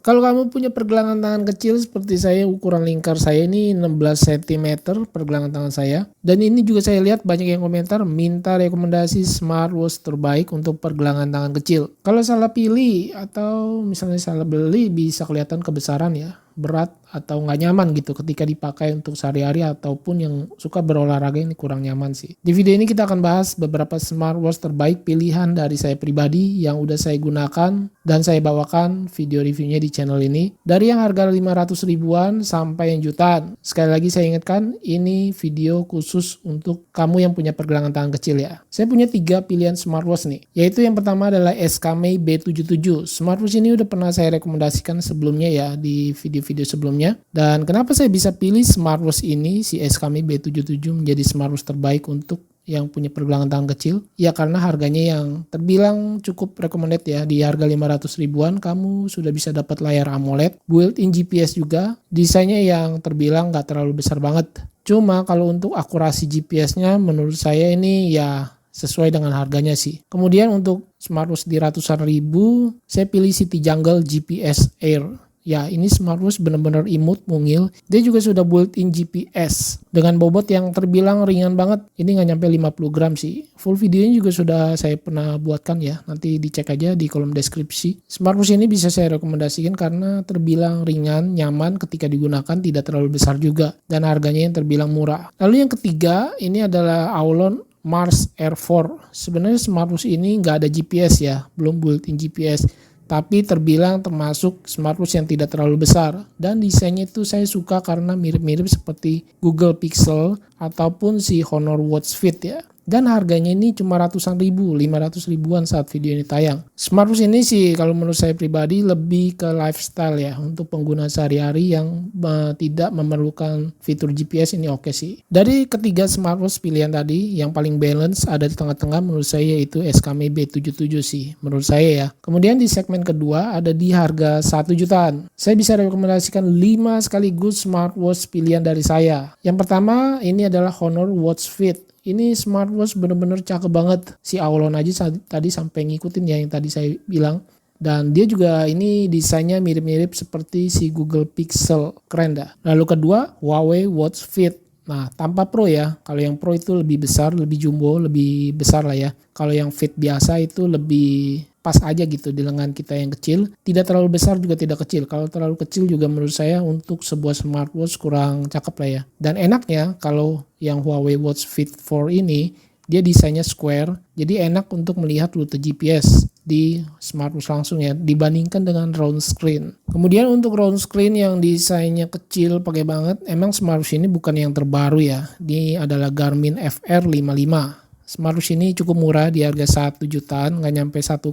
Kalau kamu punya pergelangan tangan kecil seperti saya, ukuran lingkar saya ini 16 cm pergelangan tangan saya. Dan ini juga saya lihat banyak yang komentar minta rekomendasi smartwatch terbaik untuk pergelangan tangan kecil. Kalau salah pilih atau misalnya salah beli bisa kelihatan kebesaran ya, berat atau nggak nyaman gitu ketika dipakai untuk sehari-hari ataupun yang suka berolahraga ini kurang nyaman sih. Di video ini kita akan bahas beberapa smartwatch terbaik pilihan dari saya pribadi yang udah saya gunakan dan saya bawakan video reviewnya di channel ini. Dari yang harga 500 ribuan sampai yang jutaan. Sekali lagi saya ingatkan ini video khusus untuk kamu yang punya pergelangan tangan kecil ya. Saya punya 3 pilihan smartwatch nih. Yaitu yang pertama adalah Skmei B77. Smartwatch ini udah pernah saya rekomendasikan sebelumnya ya di video-video sebelumnya. Dan kenapa saya bisa pilih smartwatch ini, si Skmei B77 menjadi smartwatch terbaik untuk yang punya pergelangan tangan kecil? Ya karena harganya yang terbilang cukup recommended ya. Di harga 500 ribuan kamu sudah bisa dapat layar AMOLED, built-in GPS juga, desainnya yang terbilang gak terlalu besar banget. Cuma kalau untuk akurasi GPS-nya menurut saya ini ya sesuai dengan harganya sih. Kemudian untuk smartwatch di ratusan ribu, saya pilih Citygunggle GPS Air. Ya ini smartwatch benar-benar imut, mungil. Dia juga sudah built-in GPS dengan bobot yang terbilang ringan banget. Ini nggak nyampe 50 gram sih. Full videonya juga sudah saya pernah buatkan ya. Nanti dicek aja di kolom deskripsi. Smartwatch ini bisa saya rekomendasikan karena terbilang ringan, nyaman ketika digunakan, tidak terlalu besar juga. Dan harganya yang terbilang murah. Lalu yang ketiga ini adalah Aulon Mars Air 4. Sebenarnya smartwatch ini nggak ada GPS ya. Belum built-in GPS. Tapi terbilang termasuk smartwatch yang tidak terlalu besar. Dan desainnya itu saya suka karena mirip-mirip seperti Google Pixel ataupun si Honor Watch Fit ya. Dan harganya ini cuma ratusan ribu, 500 ribuan saat video ini tayang. Smartwatch ini sih kalau menurut saya pribadi lebih ke lifestyle ya. Untuk pengguna sehari-hari yang tidak memerlukan fitur GPS ini oke sih. Dari ketiga smartwatch pilihan tadi, yang paling balance ada di tengah-tengah menurut saya yaitu Skmei B77 sih. Menurut saya ya. Kemudian di segmen kedua ada di harga 1 jutaan. Saya bisa rekomendasikan 5 sekaligus smartwatch pilihan dari saya. Yang pertama ini adalah Honor Watch Fit. Ini smartwatch bener-bener cakep banget. Si Aulon aja tadi sampai ngikutin ya yang tadi saya bilang. Dan dia juga ini desainnya mirip-mirip seperti si Google Pixel. Keren dah. Lalu kedua Huawei Watch Fit. Nah tanpa Pro ya. Kalau yang Pro itu lebih besar, lebih jumbo, lebih besar lah ya. Kalau yang Fit biasa itu lebih pas aja gitu di lengan kita yang kecil. Tidak terlalu besar juga tidak kecil. Kalau terlalu kecil juga menurut saya untuk sebuah smartwatch kurang cakep lah ya. Dan enaknya kalau yang Huawei Watch Fit 4 ini dia desainnya square. Jadi enak untuk melihat rute GPS di smartwatch langsung ya dibandingkan dengan round screen. Kemudian untuk round screen yang desainnya kecil pakai banget. Emang smartwatch ini bukan yang terbaru ya. Ini adalah Garmin FR55. Smartwatch ini cukup murah di harga 1 jutaan, nggak nyampe 1,5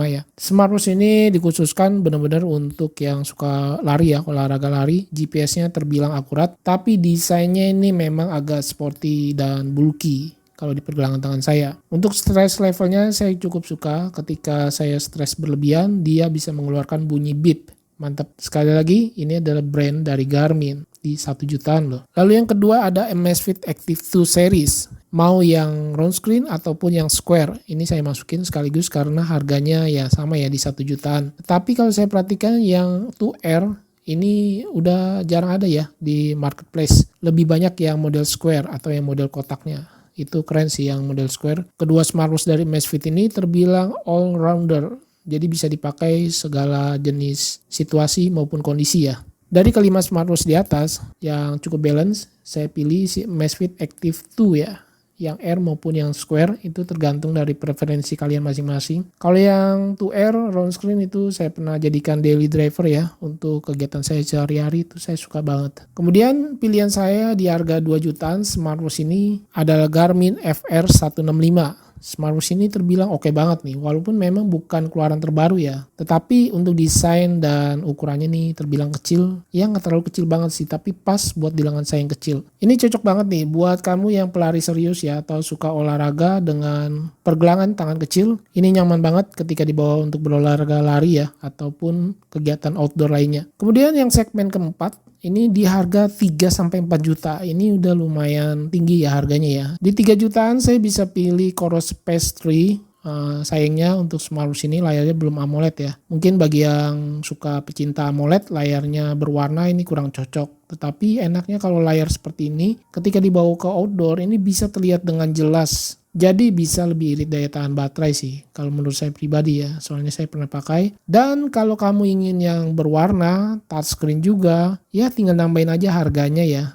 ya. Smartwatch ini dikhususkan benar-benar untuk yang suka lari ya, olahraga lari. GPS-nya terbilang akurat, tapi desainnya ini memang agak sporty dan bulky kalau di pergelangan tangan saya. Untuk stress levelnya saya cukup suka. Ketika saya stres berlebihan, dia bisa mengeluarkan bunyi beep. Mantap. Sekali lagi, ini adalah brand dari Garmin di 1 jutaan loh. Lalu yang kedua ada Amazfit Active 2 Series. Mau yang round screen ataupun yang square. Ini saya masukin sekaligus karena harganya ya sama ya di 1 jutaan. Tapi kalau saya perhatikan yang 2R ini udah jarang ada ya di marketplace. Lebih banyak yang model square atau yang model kotaknya. Itu keren sih yang model square. Kedua smartwatch dari Amazfit ini terbilang all-rounder. Jadi bisa dipakai segala jenis situasi maupun kondisi ya. Dari kelima smartwatch di atas yang cukup balance, saya pilih si Amazfit Active 2 ya. Yang R maupun yang square itu tergantung dari preferensi kalian masing-masing. Kalau yang 2R round screen itu saya pernah jadikan daily driver ya. Untuk kegiatan saya sehari-hari itu saya suka banget. Kemudian pilihan saya di harga 2 jutaan smartwatch ini adalah Garmin FR165. Smartwatch ini terbilang oke banget nih, walaupun memang bukan keluaran terbaru ya. Tetapi untuk desain dan ukurannya nih terbilang kecil, ya nggak terlalu kecil banget sih, tapi pas buat di lengan saya yang kecil. Ini cocok banget nih buat kamu yang pelari serius ya, atau suka olahraga dengan pergelangan tangan kecil. Ini nyaman banget ketika dibawa untuk berolahraga lari ya, ataupun kegiatan outdoor lainnya. Kemudian yang segmen keempat, ini di harga 3-4 juta. Ini udah lumayan tinggi ya harganya ya. Di 3 jutaan saya bisa pilih Coros Space 3 Sayangnya untuk smartwatch ini layarnya belum AMOLED ya. Mungkin bagi yang suka pecinta AMOLED, layarnya berwarna ini kurang cocok. Tetapi enaknya kalau layar seperti ini, ketika dibawa ke outdoor ini bisa terlihat dengan jelas. Jadi bisa lebih irit daya tahan baterai sih, kalau menurut saya pribadi ya, soalnya saya pernah pakai. Dan kalau kamu ingin yang berwarna, touchscreen juga, ya tinggal nambahin aja harganya ya.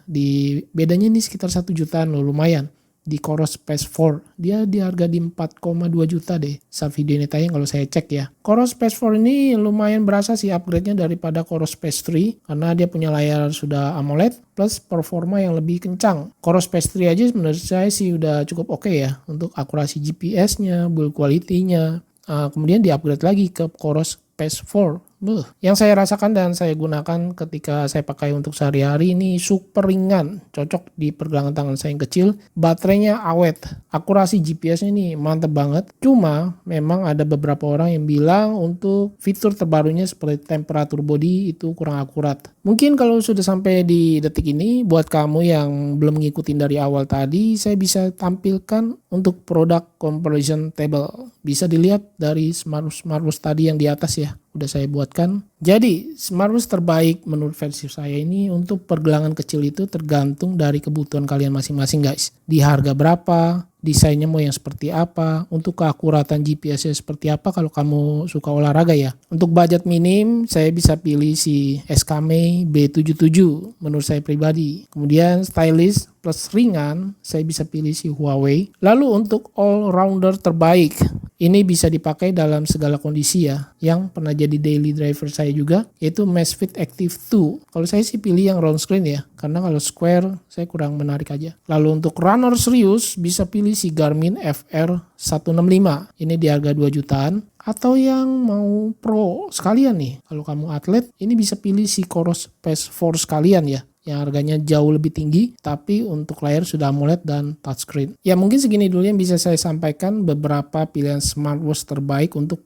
Bedanya ini sekitar 1 jutaan loh, lumayan. Di Coros Space 4 dia di harga di 4,2 juta deh saat video ini tayang kalau saya cek ya. Coros Space 4 ini lumayan berasa sih upgrade-nya daripada Coros Space 3 karena dia punya layar sudah AMOLED plus performa yang lebih kencang. Coros Space 3 aja menurut saya sih udah cukup oke ya untuk akurasi GPS-nya, build quality-nya. Kemudian di upgrade lagi ke Coros Space 4. Yang saya rasakan dan saya gunakan ketika saya pakai untuk sehari-hari ini super ringan, cocok di pergelangan tangan saya yang kecil, baterainya awet, akurasi GPS-nya ini mantep banget. Cuma memang ada beberapa orang yang bilang untuk fitur terbarunya seperti temperatur body itu kurang akurat. Mungkin kalau sudah sampai di detik ini, buat kamu yang belum ngikutin dari awal tadi, saya bisa tampilkan untuk produk comparison table. Bisa dilihat dari smartwatch tadi yang di atas ya, udah saya buatkan. Jadi smartwatch terbaik menurut versi saya ini untuk pergelangan kecil itu tergantung dari kebutuhan kalian masing-masing guys. Di harga berapa, desainnya mau yang seperti apa, untuk keakuratan GPS-nya seperti apa kalau kamu suka olahraga ya. Untuk budget minim saya bisa pilih si Skme B77 menurut saya pribadi. Kemudian stylish plus ringan saya bisa pilih si Huawei. Lalu untuk all rounder terbaik ini bisa dipakai dalam segala kondisi ya, yang pernah jadi daily driver saya juga, yaitu Amazfit Active 2. Kalau saya sih pilih yang round screen ya, karena kalau square saya kurang menarik aja. Lalu untuk runner serius bisa pilih si Garmin FR 165. Ini di harga 2 jutaan. Atau yang mau pro sekalian nih, kalau kamu atlet, ini bisa pilih si Coros Space 4 sekalian ya, yang harganya jauh lebih tinggi, tapi untuk layar sudah AMOLED dan touchscreen. Ya mungkin segini dulu yang bisa saya sampaikan beberapa pilihan smartwatch terbaik untuk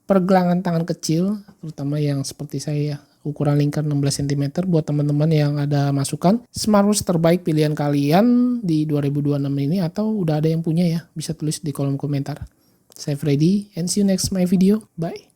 pergelangan tangan kecil, terutama yang seperti saya ya, ukuran lingkar 16 cm. Buat teman-teman yang ada masukan, smartwatch terbaik pilihan kalian di 2026 ini atau udah ada yang punya ya, bisa tulis di kolom komentar. Saya Freddy and see you next my video. Bye.